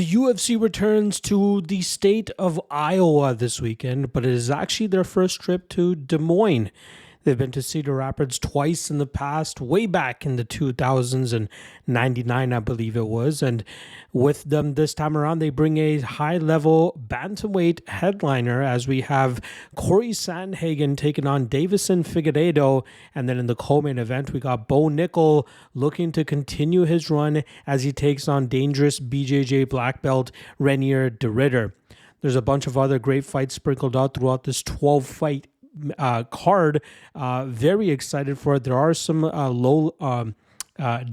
UFC returns to the state of Iowa this weekend, but it is actually their first trip to Des Moines. They've been to Cedar Rapids twice in the past, way back in the 2000s and 99, I believe it was. And with them this time around, they bring a high-level bantamweight headliner as we have Corey Sandhagen taking on Davison Figueiredo. And then in the co-main event, we got Nickal looking to continue his run as he takes on dangerous BJJ black belt Renier de Ridder. There's a bunch of other great fights sprinkled out throughout this 12-fight card. Very excited for it. There are some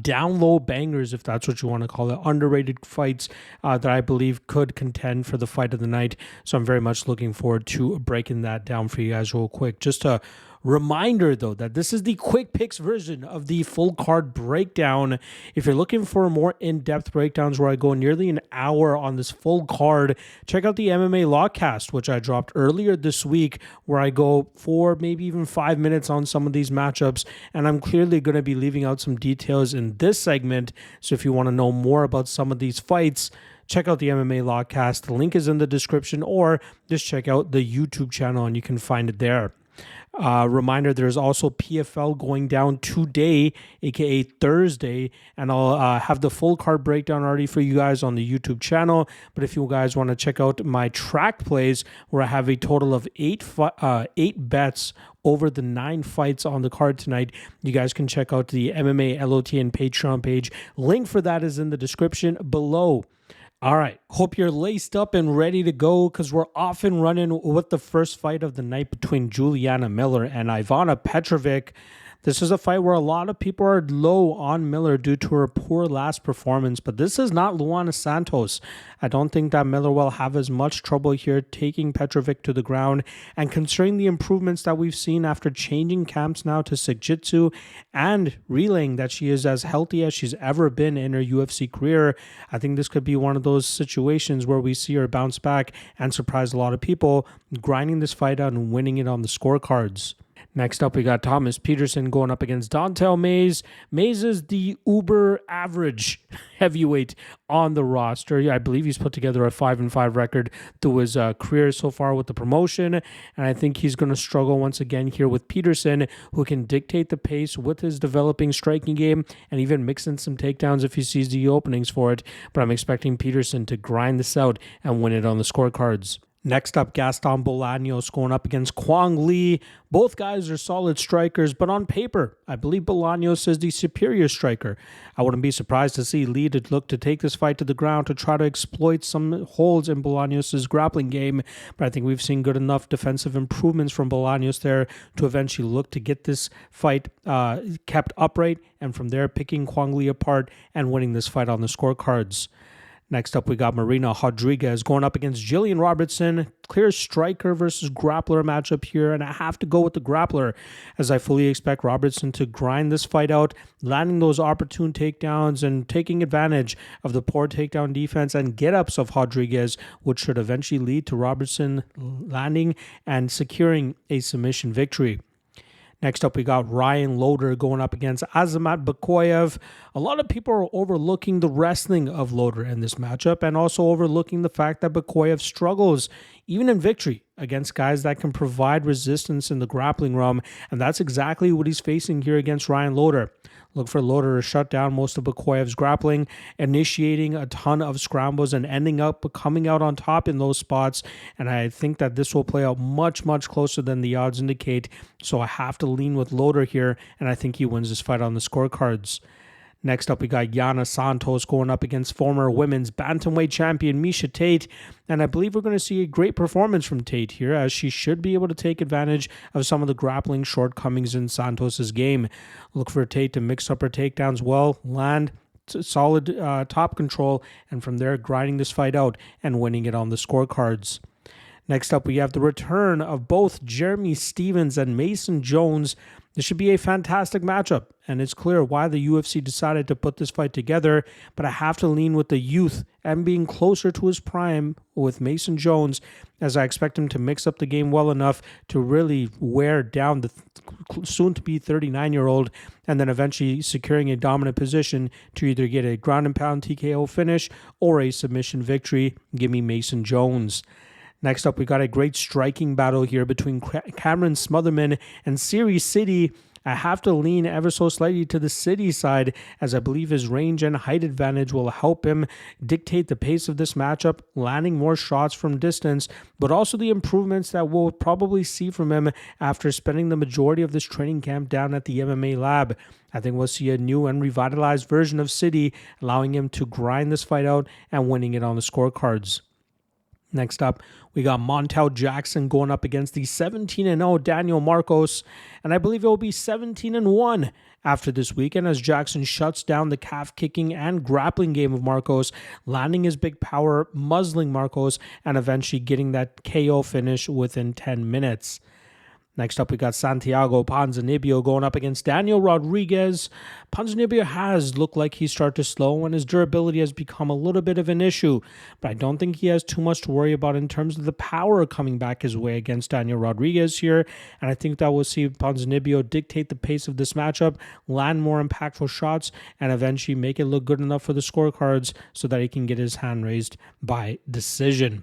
down low bangers, if that's what you want to call it, underrated fights that I believe could contend for the fight of the night. So I'm very much looking forward to breaking that down for you guys real quick. Just a reminder, though, that this is the quick picks version of the full card breakdown. If you're looking for more in-depth breakdowns where I go nearly an hour on this full card, check out the MMA Lawcast, which I dropped earlier this week, where I go for maybe even 5 minutes on some of these matchups, and I'm clearly going to be leaving out some details in this segment. So if you want to know more about some of these fights, check out the MMA Lawcast. The link is in the description, or just check out the YouTube channel and you can find it there. Reminder, there's also PFL going down today, aka Thursday, and I'll have the full card breakdown already for you guys on the YouTube channel. But if you guys want to check out my track plays, where I have a total of eight bets over the 9 fights on the card tonight, you guys can check out the MMA LOTN Patreon page. Link for that is in the description below. All right, hope you're laced up and ready to go, because we're off and running with the first fight of the night between Juliana Miller and Ivana Petrovic. This is a fight where a lot of people are low on Miller due to her poor last performance, but this is not Luana Santos. I don't think that Miller will have as much trouble here taking Petrovic to the ground, and considering the improvements that we've seen after changing camps now to Jiu-Jitsu and relaying that she is as healthy as she's ever been in her UFC career, I think this could be one of those situations where we see her bounce back and surprise a lot of people, grinding this fight out and winning it on the scorecards. Next up, we got Thomas Petersen going up against Dontel Mays. Mays is the uber average heavyweight on the roster. I believe he's put together a 5-5 record through his career so far with the promotion, and I think he's going to struggle once again here with Petersen, who can dictate the pace with his developing striking game and even mix in some takedowns if he sees the openings for it. But I'm expecting Petersen to grind this out and win it on the scorecards. Next up, Gaston Bolanos going up against Kwang Lee. Both guys are solid strikers, but on paper, I believe Bolanos is the superior striker. I wouldn't be surprised to see Lee look to take this fight to the ground to try to exploit some holes in Bolanos' grappling game, but I think we've seen good enough defensive improvements from Bolanos there to eventually look to get this fight kept upright, and from there picking Kwang Lee apart and winning this fight on the scorecards. Next up, we got Marina Rodriguez going up against Jillian Robertson. Clear striker versus grappler matchup here, and I have to go with the grappler, as I fully expect Robertson to grind this fight out, landing those opportune takedowns and taking advantage of the poor takedown defense and get-ups of Rodriguez, which should eventually lead to Robertson landing and securing a submission victory. Next up, we got Ryan Loder going up against Azamat Bekoev. A lot of people are overlooking the wrestling of Loder in this matchup, and also overlooking the fact that Bekoev struggles, even in victory, against guys that can provide resistance in the grappling realm, and that's exactly what he's facing here against Ryan Loder. Look for Loder to shut down most of Bekoev's grappling, initiating a ton of scrambles and ending up coming out on top in those spots. And I think that this will play out much, much closer than the odds indicate. So I have to lean with Loder here, and I think he wins this fight on the scorecards. Next up, we got Yana Santos going up against former women's bantamweight champion Miesha Tate, and I believe we're going to see a great performance from Tate here, as she should be able to take advantage of some of the grappling shortcomings in Santos' game. Look for Tate to mix up her takedowns well, land solid top control, and from there grinding this fight out and winning it on the scorecards. Next up, we have the return of both Jeremy Stevens and Mason Jones. This should be a fantastic matchup, and it's clear why the UFC decided to put this fight together, but I have to lean with the youth and being closer to his prime with Mason Jones, as I expect him to mix up the game well enough to really wear down the soon-to-be 39-year-old, and then eventually securing a dominant position to either get a ground and pound TKO finish or a submission victory. Give me Mason Jones. Next up, we got a great striking battle here between Cameron Smotherman and Sidey. I have to lean ever so slightly to the Sidey side, as I believe his range and height advantage will help him dictate the pace of this matchup, landing more shots from distance, but also the improvements that we'll probably see from him after spending the majority of this training camp down at the MMA lab. I think we'll see a new and revitalized version of Sidey, allowing him to grind this fight out and winning it on the scorecards. Next up, we got Montel Jackson going up against the 17-0 Daniel Marcos, and I believe it will be 17-1 after this weekend as Jackson shuts down the calf kicking and grappling game of Marcos, landing his big power, muzzling Marcos, and eventually getting that KO finish within 10 minutes. Next up, we got Santiago Ponzinibbio going up against Daniel Rodriguez. Ponzinibbio has looked like he started to slow, and his durability has become a little bit of an issue. But I don't think he has too much to worry about in terms of the power coming back his way against Daniel Rodriguez here. And I think that we'll see Ponzinibbio dictate the pace of this matchup, land more impactful shots, and eventually make it look good enough for the scorecards so that he can get his hand raised by decision.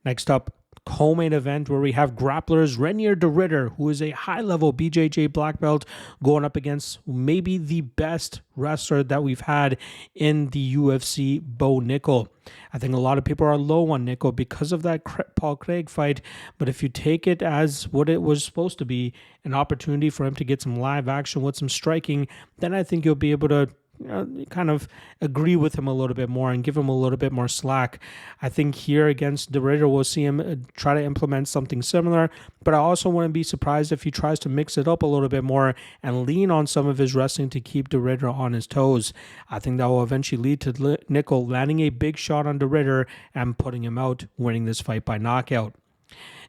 Next up, co-main event where we have grapplers Renier de Ridder, who is a high-level BJJ black belt, going up against maybe the best wrestler that we've had in the UFC, Bo Nickal. I think a lot of people are low on Nickal because of that Paul Craig fight, but if you take it as what it was supposed to be, an opportunity for him to get some live action with some striking, then I think you'll be able to kind of agree with him a little bit more and give him a little bit more slack. I think here against de Ridder, we'll see him try to implement something similar, but I also wouldn't be surprised if he tries to mix it up a little bit more and lean on some of his wrestling to keep de Ridder on his toes. I think that will eventually lead to Nickal landing a big shot on de Ridder and putting him out, winning this fight by knockout.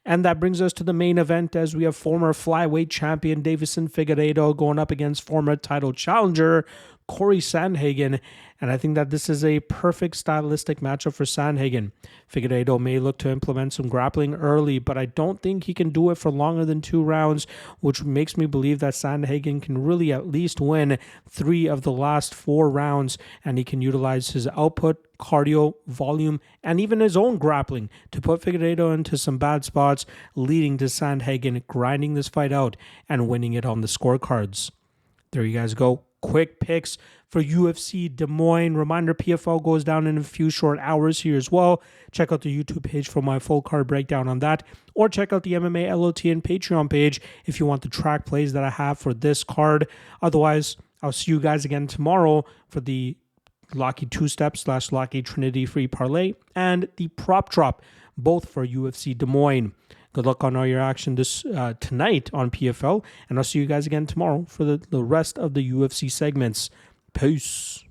And that brings us to the main event, as we have former flyweight champion Deiveson Figueiredo going up against former title challenger Corey Sandhagen, and I think that this is a perfect stylistic matchup for Sandhagen. Figueiredo may look to implement some grappling early, but I don't think he can do it for longer than 2 rounds, which makes me believe that Sandhagen can really at least win 3 of the last 4 rounds, and he can utilize his output, cardio, volume, and even his own grappling to put Figueiredo into some bad spots, leading to Sandhagen grinding this fight out and winning it on the scorecards. There you guys go. Quick picks for UFC Des Moines. Reminder, PFL goes down in a few short hours here as well. Check out the YouTube page for my full card breakdown on that, or check out the MMA LOT and Patreon page if you want the track plays that I have for this card. Otherwise, I'll see you guys again tomorrow for the Locky 2-Step / Locky Trinity Free Parlay and the Prop Drop, both for UFC Des Moines. Good luck on all your action this tonight on PFL, and I'll see you guys again tomorrow for the rest of the UFC segments. Peace.